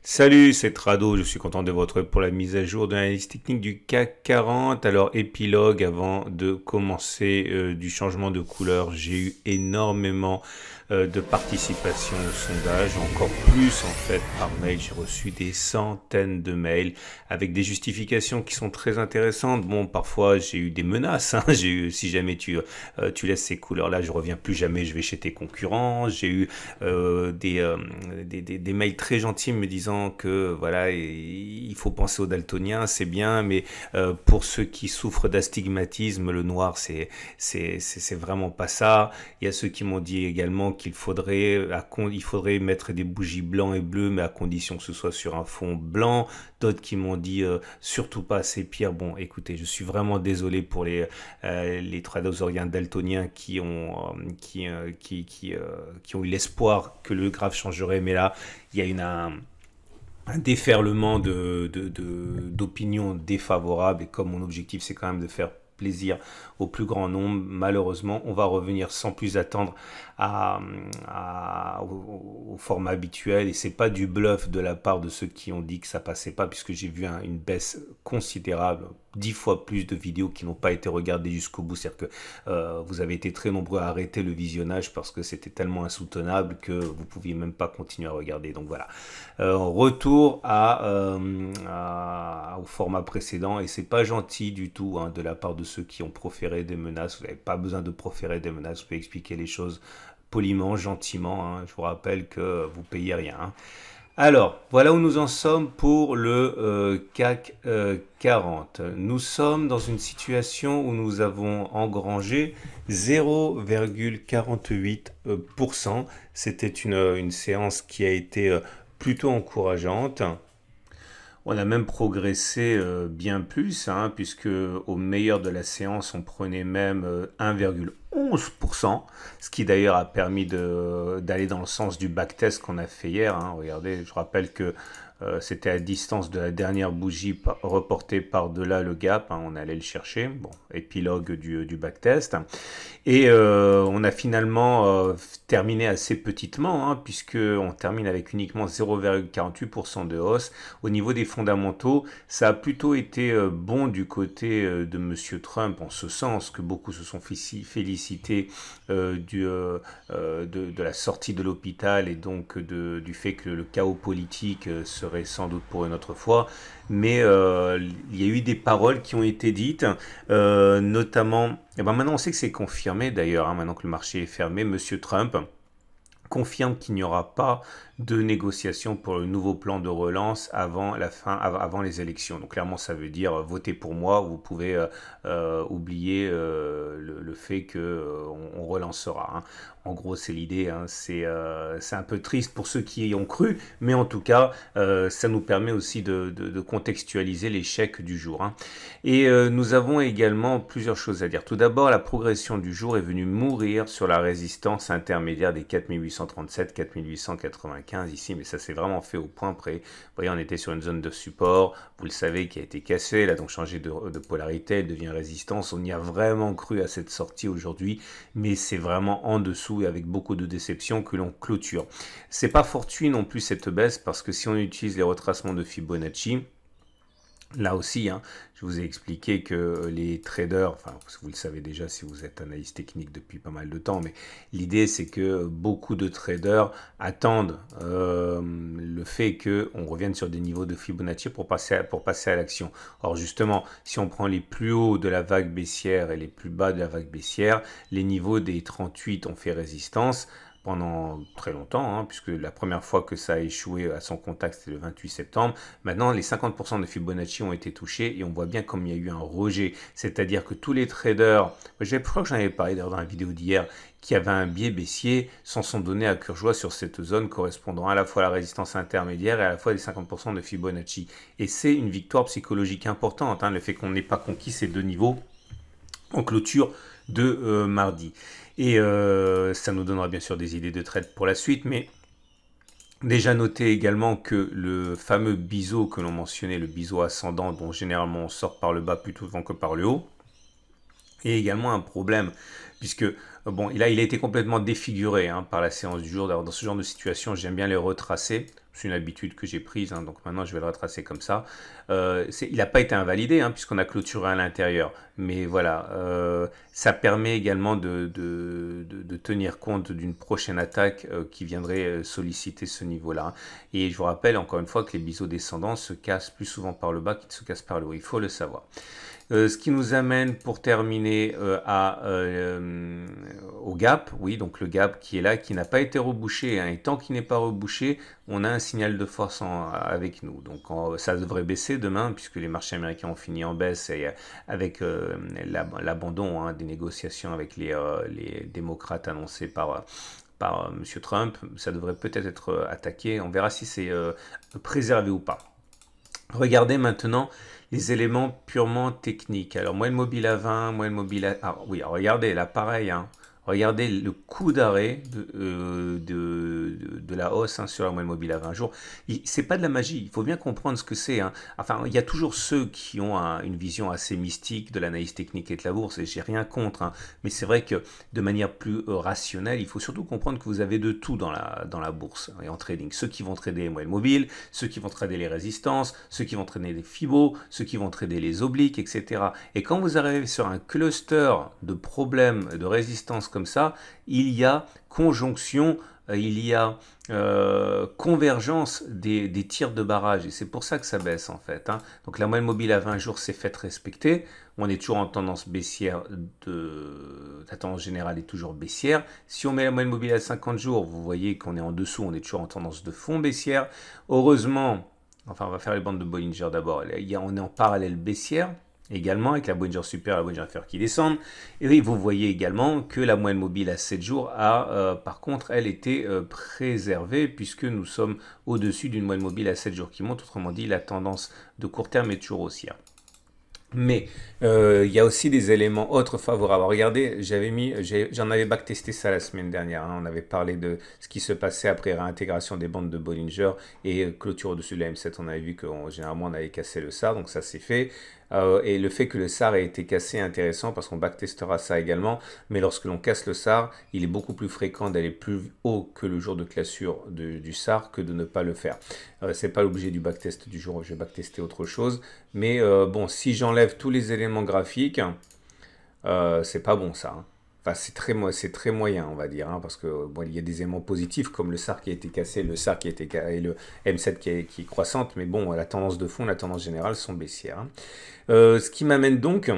Salut, c'est Trado, je suis content de vous retrouver pour la mise à jour de l'analyse technique du CAC 40. Alors, épilogue avant de commencer du changement de couleur. J'ai eu énormément de participation au sondage, encore plus en fait par mail. J'ai reçu des centaines de mails avec des justifications qui sont très intéressantes. Bon, parfois j'ai eu des menaces, hein. J'ai eu, si jamais tu laisses ces couleurs-là, je reviens plus jamais, je vais chez tes concurrents. J'ai eu des mails très gentils me disant que voilà, il faut penser aux daltoniens, c'est bien, mais pour ceux qui souffrent d'astigmatisme, le noir, c'est vraiment pas ça. Il y a ceux qui m'ont dit également il faudrait mettre des bougies blancs et bleus, mais à condition que ce soit sur un fond blanc. D'autres qui m'ont dit surtout pas ces pierres. Bon, écoutez, je suis vraiment désolé pour les tradosoriens daltoniens qui ont eu l'espoir que le graphe changerait, mais là, il y a un déferlement d'opinions défavorables, et comme mon objectif c'est quand même de faire plaisir au plus grand nombre, malheureusement on va revenir sans plus attendre au format habituel, et c'est pas du bluff de la part de ceux qui ont dit que ça passait pas, puisque j'ai vu une baisse considérable, 10 fois plus de vidéos qui n'ont pas été regardées jusqu'au bout. C'est-à-dire que vous avez été très nombreux à arrêter le visionnage parce que c'était tellement insoutenable que vous pouviez même pas continuer à regarder. Donc voilà, retour au format précédent, et c'est pas gentil du tout hein, de la part de ceux qui ont proféré des menaces. Vous n'avez pas besoin de proférer des menaces, vous pouvez expliquer les choses poliment, gentiment. Hein. Je vous rappelle que vous payez rien. Hein. Alors, voilà où nous en sommes pour le CAC 40. Nous sommes dans une situation où nous avons engrangé 0,48%. C'était une séance qui a été plutôt encourageante. On a même progressé bien plus, hein, puisque au meilleur de la séance, on prenait même 1,11%, ce qui d'ailleurs a permis d'aller dans le sens du backtest qu'on a fait hier. Hein. Regardez, je rappelle que c'était à distance de la dernière bougie reportée par-delà le gap, hein, on allait le chercher. Bon, épilogue du backtest. Et on a finalement terminé assez petitement, hein, puisqu'on termine avec uniquement 0,48% de hausse. Au niveau des fondamentaux, ça a plutôt été bon du côté de Monsieur Trump, en ce sens que beaucoup se sont félicités de la sortie de l'hôpital, et donc du fait que le chaos politique serait sans doute pour une autre fois. Mais il y a eu des paroles qui ont été dites, notamment, et ben maintenant on sait que c'est confirmé d'ailleurs, hein, maintenant que le marché est fermé, Monsieur Trump confirme qu'il n'y aura pas de négociation pour le nouveau plan de relance avant les élections. Donc clairement, ça veut dire votez pour moi. Vous pouvez oublier le fait que on relancera. Hein. En gros, c'est l'idée. Hein. C'est un peu triste pour ceux qui y ont cru, mais en tout cas, ça nous permet aussi de contextualiser l'échec du jour. Hein. Et nous avons également plusieurs choses à dire. Tout d'abord, la progression du jour est venue mourir sur la résistance intermédiaire des 4837, 4895 ici, mais ça s'est vraiment fait au point près. Vous voyez, on était sur une zone de support, vous le savez, qui a été cassée, elle a donc changé de polarité, elle devient résistance. On y a vraiment cru à cette sortie aujourd'hui, mais c'est vraiment en dessous et avec beaucoup de déception que l'on clôture. C'est pas fortuit non plus cette baisse, parce que si on utilise les retracements de Fibonacci, là aussi, hein, je vous ai expliqué que les traders, enfin vous le savez déjà si vous êtes analyste technique depuis pas mal de temps, mais l'idée c'est que beaucoup de traders attendent le fait qu'on revienne sur des niveaux de Fibonacci pour passer à l'action. Or justement, si on prend les plus hauts de la vague baissière et les plus bas de la vague baissière, les niveaux des 38 ont fait résistance pendant très longtemps, hein, puisque la première fois que ça a échoué à son contact, c'était le 28 septembre. Maintenant, les 50% de Fibonacci ont été touchés, et on voit bien comme il y a eu un rejet. C'est-à-dire que tous les traders, je crois que j'en avais parlé d'ailleurs dans la vidéo d'hier, qui avaient un biais baissier, s'en sont donnés à cœur joie sur cette zone correspondant à la fois à la résistance intermédiaire et à la fois les 50% de Fibonacci. Et c'est une victoire psychologique importante, hein, le fait qu'on n'ait pas conquis ces deux niveaux en clôture de mardi. Et ça nous donnera bien sûr des idées de trade pour la suite, mais déjà noter également que le fameux biseau que l'on mentionnait, le biseau ascendant, dont généralement on sort par le bas plutôt souvent que par le haut, est également un problème, puisque bon, là il a été complètement défiguré hein, par la séance du jour. Dans ce genre de situation, j'aime bien les retracer C'est une habitude que j'ai prise, hein, donc maintenant je vais le retracer comme ça. Il n'a pas été invalidé, hein, puisqu'on a clôturé à l'intérieur. Mais voilà, ça permet également de tenir compte d'une prochaine attaque qui viendrait solliciter ce niveau-là. Et je vous rappelle encore une fois que les biseaux descendants se cassent plus souvent par le bas qu'ils se cassent par le haut. Il faut le savoir. Ce qui nous amène pour terminer au gap, oui, donc le gap qui est là, qui n'a pas été rebouché, hein, et tant qu'il n'est pas rebouché, on a un signal de force avec nous. Donc ça devrait baisser demain, puisque les marchés américains ont fini en baisse, et avec l'abandon des négociations avec les démocrates annoncés par M. Trump, ça devrait peut-être être attaqué. On verra si c'est préservé ou pas. Regardez maintenant les éléments purement techniques. Alors, moyenne mobile à 20, moyenne mobile à... Ah oui, regardez, là, pareil, hein. Regardez le coup d'arrêt de la hausse, hein, sur la moyenne mobile à 20 jours. C'est pas de la magie, il faut bien comprendre ce que c'est, hein. Enfin, il y a toujours ceux qui ont une vision assez mystique de l'analyse technique et de la bourse, et j'ai rien contre, hein. Mais c'est vrai que de manière plus rationnelle, il faut surtout comprendre que vous avez de tout dans la bourse et en trading. Ceux qui vont trader les moyennes mobiles, ceux qui vont trader les résistances, ceux qui vont trader les Fibos, ceux qui vont trader les obliques, etc. Et quand vous arrivez sur un cluster de problèmes, de résistance comme ça, il y a conjonction, il y a convergence des tirs de barrage, et c'est pour ça que ça baisse en fait, hein. Donc la moyenne mobile à 20 jours s'est faite respecter, on est toujours en tendance baissière, la tendance générale est toujours baissière. Si on met la moyenne mobile à 50 jours, vous voyez qu'on est en dessous, on est toujours en tendance de fond baissière. Heureusement, enfin on va faire les bandes de Bollinger d'abord, on est en parallèle baissière, également avec la Bollinger Super et la Bollinger Inférieure qui descendent. Et oui, vous voyez également que la moyenne mobile à 7 jours a, par contre, elle été préservée, puisque nous sommes au-dessus d'une moyenne mobile à 7 jours qui monte. Autrement dit, la tendance de court terme est toujours haussière. Mais il y a aussi des éléments autres favorables. Regardez, j'en avais backtesté ça la semaine dernière, hein. On avait parlé de ce qui se passait après réintégration des bandes de Bollinger et clôture au-dessus de la M7. On avait vu que généralement on avait cassé le SAR, donc ça c'est fait. Et le fait que le SAR ait été cassé est intéressant parce qu'on backtestera ça également. Mais lorsque l'on casse le SAR, il est beaucoup plus fréquent d'aller plus haut que le jour de cassure du SAR que de ne pas le faire. C'est pas l'objet du backtest du jour, je vais backtester autre chose. Mais bon, si j'enlève tous les éléments graphiques, c'est pas bon ça, hein. Enfin, c'est très moyen, on va dire, hein, parce que bon, il y a des éléments positifs comme le SAR qui a été cassé, le SAR qui a été cassé, et le M7 qui est croissante, mais bon, la tendance de fond, la tendance générale sont baissières, hein. Ce qui m'amène donc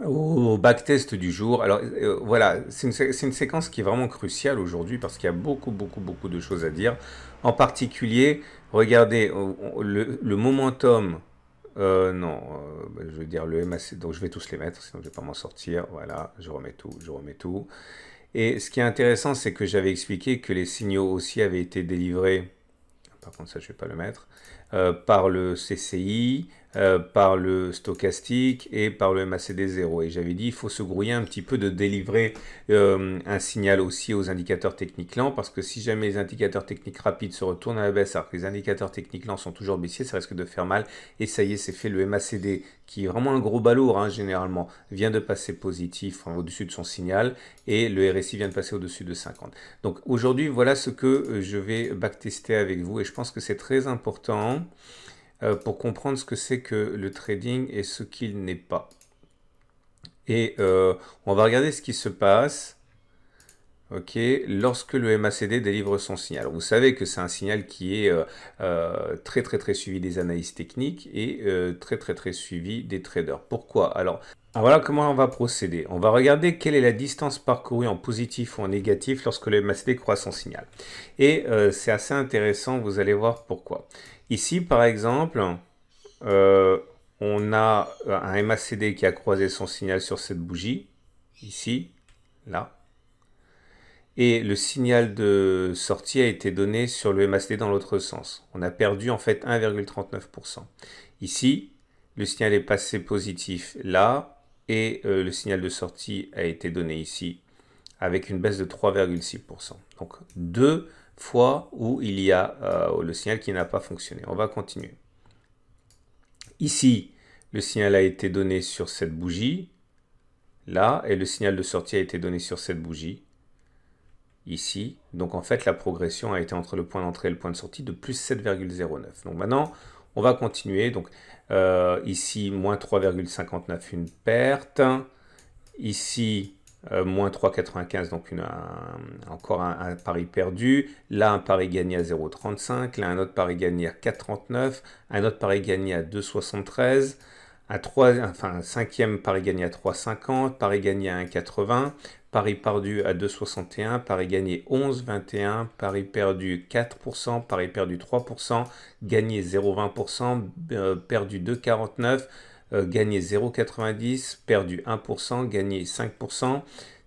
au backtest du jour. Alors voilà, c'est une séquence qui est vraiment cruciale aujourd'hui parce qu'il y a beaucoup de choses à dire. En particulier, regardez le momentum. Non, je veux dire le MACD, donc je vais tous les mettre, sinon je ne vais pas m'en sortir. Voilà, je remets tout. Et ce qui est intéressant, c'est que j'avais expliqué que les signaux aussi avaient été délivrés, par contre ça je ne vais pas le mettre, par le CCI, par le stochastique et par le MACD 0. Et j'avais dit il faut se grouiller un petit peu de délivrer un signal aussi aux indicateurs techniques lents, parce que si jamais les indicateurs techniques rapides se retournent à la baisse alors que les indicateurs techniques lents sont toujours baissiers, ça risque de faire mal. Et ça y est, c'est fait. Le MACD, qui est vraiment un gros balourd, hein, généralement, vient de passer positif, hein, au-dessus de son signal, et le RSI vient de passer au-dessus de 50. Donc aujourd'hui, voilà ce que je vais backtester avec vous, et je pense que c'est très important pour comprendre ce que c'est que le trading et ce qu'il n'est pas. Et on va regarder ce qui se passe, ok, lorsque le MACD délivre son signal. Vous savez que c'est un signal qui est très suivi des analystes techniques et très suivi des traders. Pourquoi? Alors voilà comment on va procéder. On va regarder quelle est la distance parcourue en positif ou en négatif lorsque le MACD croit son signal. Et c'est assez intéressant, vous allez voir pourquoi. Ici, par exemple, on a un MACD qui a croisé son signal sur cette bougie, ici, là. Et le signal de sortie a été donné sur le MACD dans l'autre sens. On a perdu en fait 1,39%. Ici, le signal est passé positif là, et le signal de sortie a été donné ici, avec une baisse de 3,6%. Donc deux fois où il y a le signal qui n'a pas fonctionné. On va continuer. Ici, le signal a été donné sur cette bougie, là, et le signal de sortie a été donné sur cette bougie. ici. Donc en fait, la progression a été entre le point d'entrée et le point de sortie de plus 7,09. Donc maintenant, on va continuer. Donc ici, moins 3,59, une perte. Ici, moins 3,95, donc encore un pari perdu. Là, un pari gagné à 0,35. Là, un autre pari gagné à 4,39. Un autre pari gagné à 2,73. Un cinquième pari gagné à 3,50. Pari gagné à 1,80. Pari perdu à 2,61. Pari gagné 11,21. Pari perdu 4%. Pari perdu 3%. Gagné 0,20%. Perdu 2,49. Gagné 0,90, perdu 1%, gagné 5%,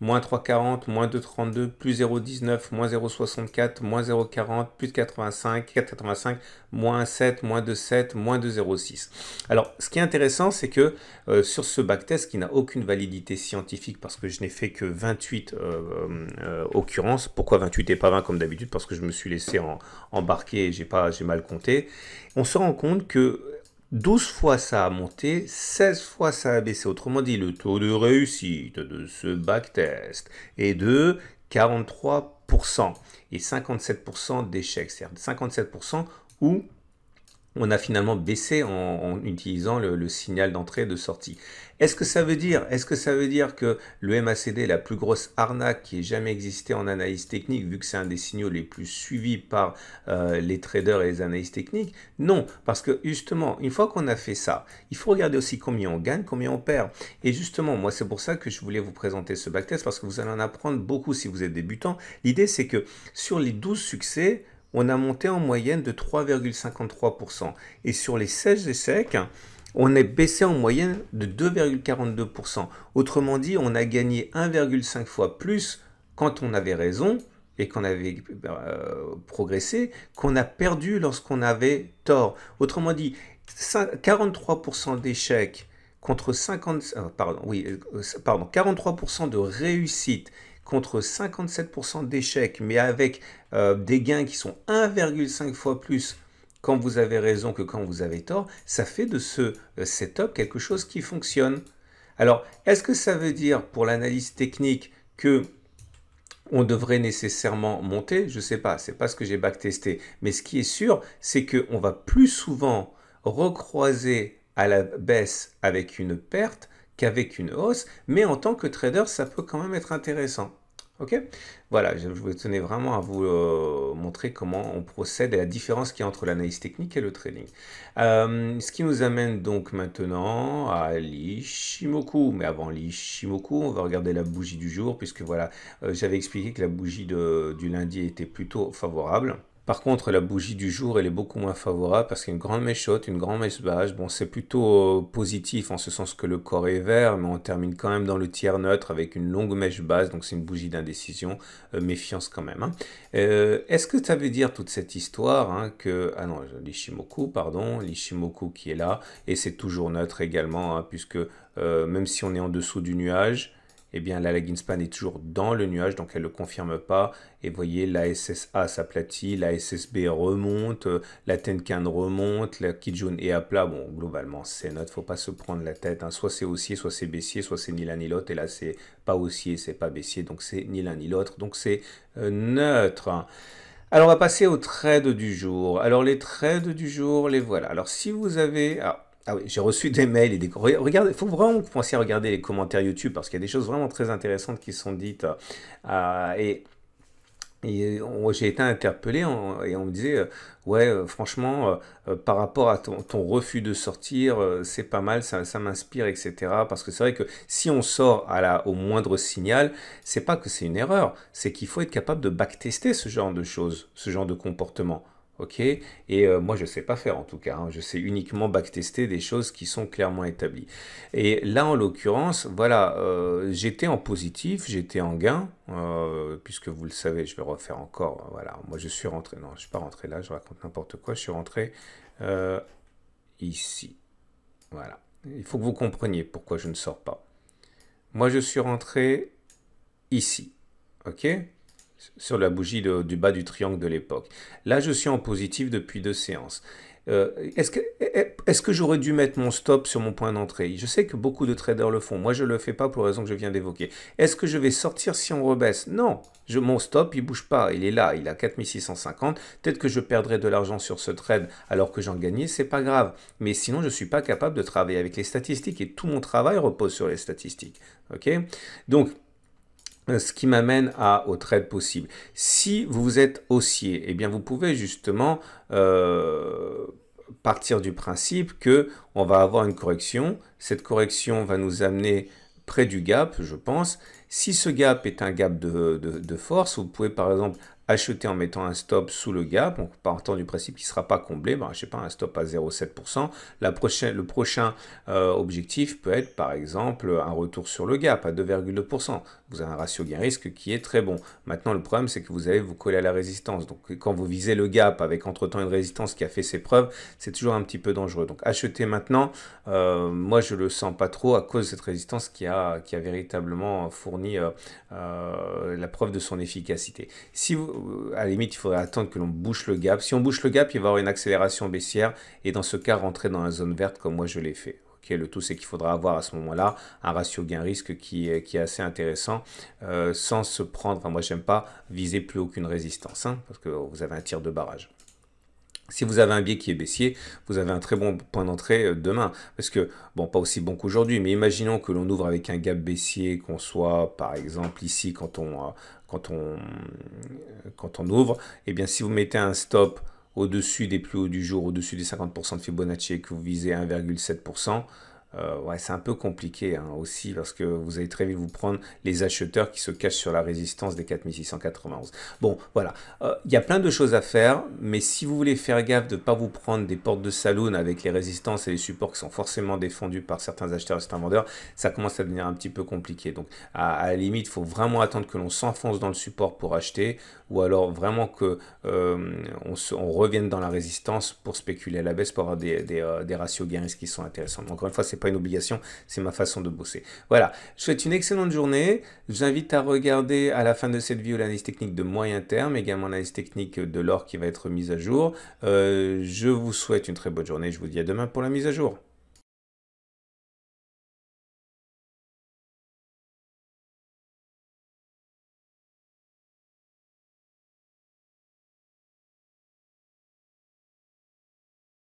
moins 3,40, moins 2,32, plus 0,19, moins 0,64, moins 0,40, plus 85, 4,85, moins 7, moins 2,7, moins 2,06. Alors, ce qui est intéressant, c'est que sur ce backtest, qui n'a aucune validité scientifique, parce que je n'ai fait que 28 occurrences, pourquoi 28 et pas 20 comme d'habitude? Parce que je me suis laissé embarquer et j'ai mal compté. On se rend compte que 12 fois ça a monté, 16 fois ça a baissé. Autrement dit, le taux de réussite de ce backtest est de 43% et 57% d'échecs. C'est-à-dire 57% où on a finalement baissé en utilisant le signal d'entrée et de sortie. Est-ce que ça veut dire que le MACD est la plus grosse arnaque qui ait jamais existé en analyse technique, vu que c'est un des signaux les plus suivis par les traders et les analystes techniques? Non, parce que justement, une fois qu'on a fait ça, il faut regarder aussi combien on gagne, combien on perd. Et justement, moi, c'est pour ça que je voulais vous présenter ce backtest, parce que vous allez en apprendre beaucoup si vous êtes débutant. L'idée, c'est que sur les 12 succès, on a monté en moyenne de 3,53%. Et sur les 16 échecs, on est baissé en moyenne de 2,42%. Autrement dit, on a gagné 1,5 fois plus quand on avait raison et qu'on avait progressé, qu'on a perdu lorsqu'on avait tort. Autrement dit, 43% d'échecs contre 43% de réussite contre 57% d'échecs, mais avec des gains qui sont 1,5 fois plus quand vous avez raison que quand vous avez tort, ça fait de ce setup quelque chose qui fonctionne. Alors, est-ce que ça veut dire pour l'analyse technique que on devrait nécessairement monter? Je ne sais pas, c'est pas ce que j'ai backtesté. Mais ce qui est sûr, c'est qu'on va plus souvent recroiser à la baisse avec une perte qu'avec une hausse, mais en tant que trader, ça peut quand même être intéressant. Ok? Voilà, je voulais tenir vraiment à vous montrer comment on procède et la différence qu'il y a entre l'analyse technique et le trading. Ce qui nous amène donc maintenant à l'Ishimoku. Mais avant l'Ishimoku, on va regarder la bougie du jour, puisque voilà, j'avais expliqué que la bougie du lundi était plutôt favorable. Par contre, la bougie du jour, elle est beaucoup moins favorable parce qu'il y a une grande mèche haute, une grande mèche basse. Bon, c'est plutôt positif en ce sens que le corps est vert, mais on termine quand même dans le tiers neutre avec une longue mèche basse, donc c'est une bougie d'indécision. Méfiance quand même. Hein. Est-ce que ça veut dire toute cette histoire que... Ah non, l'Ishimoku, pardon, l'Ishimoku qui est là, et c'est toujours neutre également, puisque même si on est en dessous du nuage, eh bien la lagging span est toujours dans le nuage, donc elle ne le confirme pas. Et vous voyez, la SSA s'aplatit, la SSB remonte, la Tenkan remonte, la Kijun est à plat. Bon, globalement, c'est neutre, il ne faut pas se prendre la tête. Soit c'est haussier, soit c'est baissier, soit c'est ni l'un ni l'autre. Et là, c'est pas haussier, c'est pas baissier, donc c'est ni l'un ni l'autre. Donc c'est neutre. Alors, on va passer aux trades du jour. Alors, les trades du jour, les voilà. Alors, si vous avez... Ah oui, j'ai reçu des mails et des... Regardez, il faut vraiment que vous pensiez à regarder les commentaires YouTube parce qu'il y a des choses vraiment très intéressantes qui sont dites. J'ai été interpellé et on me disait, ouais, franchement, par rapport à ton refus de sortir, c'est pas mal, ça m'inspire, etc. Parce que c'est vrai que si on sort au moindre signal, c'est pas que c'est une erreur, c'est qu'il faut être capable de backtester ce genre de choses, ce genre de comportement. Ok, et moi je sais pas faire en tout cas, je sais uniquement backtester des choses qui sont clairement établies. Et là en l'occurrence, voilà, j'étais en positif, j'étais en gain, puisque vous le savez, je vais refaire encore, voilà, moi je suis rentré, non je suis pas rentré là, je raconte n'importe quoi, je suis rentré ici, voilà. Il faut que vous compreniez pourquoi je ne sors pas. Moi je suis rentré ici, ok, sur la bougie du bas du triangle de l'époque. Là, je suis en positif depuis 2 séances. Est-ce que j'aurais dû mettre mon stop sur mon point d'entrée? Je sais que beaucoup de traders le font. Moi, je ne le fais pas pour la raison que je viens d'évoquer. Est-ce que je vais sortir si on rebaisse? Non. Mon stop, il bouge pas. Il est là. Il a 4650. Peut-être que je perdrai de l'argent sur ce trade alors que j'en gagnais. C'est pas grave. Mais sinon, je ne suis pas capable de travailler avec les statistiques et tout mon travail repose sur les statistiques. OK? Donc, ce qui m'amène au trade possible. Si vous êtes haussier, eh bien vous pouvez justement partir du principe que on va avoir une correction. Cette correction va nous amener près du gap, je pense. Si ce gap est un gap de force, vous pouvez par exemple acheter en mettant un stop sous le gap, en partant du principe qu'il ne sera pas comblé, ben, je sais pas, un stop à 0,7%. Le prochain objectif peut être par exemple un retour sur le gap à 2,2%. Vous avez un ratio gain-risque qui est très bon. Maintenant, le problème, c'est que vous allez vous coller à la résistance. Donc, quand vous visez le gap avec entre-temps une résistance qui a fait ses preuves, c'est toujours un petit peu dangereux. Donc, acheter maintenant, moi, je ne le sens pas trop à cause de cette résistance qui a véritablement fourni la preuve de son efficacité. Si vous, à la limite, il faudrait attendre que l'on bouche le gap. Si on bouche le gap, il va y avoir une accélération baissière et dans ce cas, rentrer dans la zone verte comme moi je l'ai fait. Okay, le tout, c'est qu'il faudra avoir à ce moment-là un ratio gain-risque qui est assez intéressant sans se prendre, enfin moi j'aime pas viser plus haut qu'une résistance parce que vous avez un tir de barrage. Si vous avez un biais qui est baissier, vous avez un très bon point d'entrée demain. Parce que, bon, pas aussi bon qu'aujourd'hui, mais imaginons que l'on ouvre avec un gap baissier, qu'on soit, par exemple, ici, quand on ouvre, eh bien, si vous mettez un stop au-dessus des plus hauts du jour, au-dessus des 50% de Fibonacci et que vous visez 1,7%, ouais, c'est un peu compliqué aussi parce que vous allez très vite vous prendre les acheteurs qui se cachent sur la résistance des 4691. Bon, voilà. Il y a plein de choses à faire, mais si vous voulez faire gaffe de ne pas vous prendre des portes de saloon avec les résistances et les supports qui sont forcément défendus par certains acheteurs et certains vendeurs, ça commence à devenir un petit peu compliqué. Donc, à la limite, il faut vraiment attendre que l'on s'enfonce dans le support pour acheter ou alors vraiment que on revienne dans la résistance pour spéculer à la baisse, pour avoir des ratios gain-risque qui sont intéressants. Encore une fois, c'est pas une obligation, c'est ma façon de bosser. Voilà, je vous souhaite une excellente journée. Je vous invite à regarder à la fin de cette vidéo l'analyse technique de moyen terme, également l'analyse technique de l'or qui va être mise à jour. Je vous souhaite une très bonne journée. Je vous dis à demain pour la mise à jour.